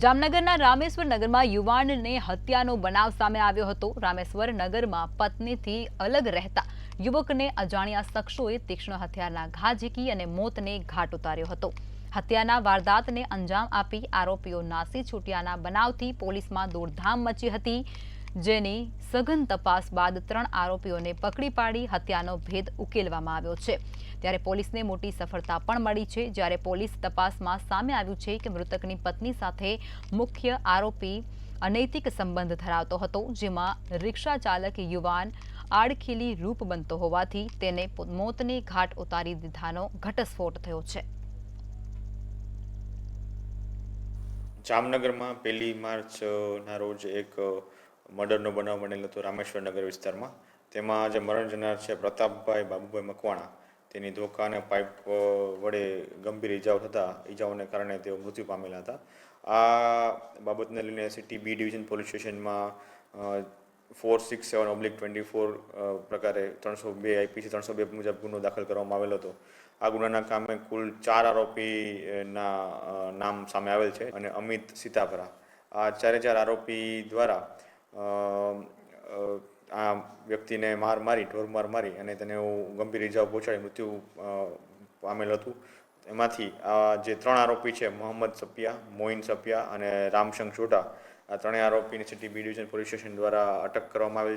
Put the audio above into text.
જામનગરના રામેશ્વર નગરમાં યુવાનને હત્યાનો બનાવ સામે આવ્યો હતો। રામેશ્વર નગરમાં પત્નીથી અલગ રહેતા યુવકને અજાણ્યા શખ્સોએ તીક્ષ્ણ હથિયારના ઘા ઝીકી અને મોતને ઘાટ ઉતાર્યો હતો। હત્યાના વારદાતને અંજામ આપી આરોપીઓ નાસી છૂટ્યાના બનાવથી પોલીસમાં દોડધામ મચી હતી, જેની સઘન તપાસ બાદ 3 આરોપીઓને પકડી પાડી હત્યાનો ભેદ ઉકેલવામાં આવ્યો છે। ત્યારે પોલીસને મોટી સફળતા પણ મળી છે, જ્યારે પોલીસ તપાસમાં સામે આવ્યું છે કે મૃતકની પત્ની સાથે મુખ્ય આરોપી અનૈતિક સંબંધ ધરાવતો હતો, જેમાં રિક્ષા ચાલક યુવાન આડખીલી રૂપ બનતો હોવાથી તેને મોતને ઘાટ ઉતારી દીધાનો ઘટસ્ફોટ થયો છે। જામનગરમાં 1 માર્ચના રોજ એક મર્ડરનો બનાવ બનેલો હતો રામેશ્વર નગર વિસ્તારમાં। તેમાં જે મરણ જનાર છે પ્રતાપભાઈ બાબુભાઈ મકવાણા, તેની ધોકા અને પાઇપ વડે ગંભીર ઈજાઓને કારણે તેઓ મૃત્યુ પામેલા હતા। આ બાબતને લઈને સિટી બી ડિવિઝન પોલીસ સ્ટેશનમાં 467/24 પ્રકારે 302 IPC 302 મુજબ ગુનો દાખલ કરવામાં આવેલો હતો। આ ગુનાના કામે કુલ 4 આરોપીના નામ સામે આવેલ છે અને અમિત સીતાપરા, આ 4 આરોપી દ્વારા આ વ્યક્તિને ઢોરમાર મારી અને તેને ગંભીર ઈજાઓ પહોંચાડી મૃત્યુ પામેલ હતું। એમાંથી આ જે 3 આરોપી છે મોહમ્મદ સપિયા, મોઇન સપિયા અને રામશંખ ચોટા, આ 3 આરોપીને city B division police station દ્વારા અટક કરવામાં આવેલ છે।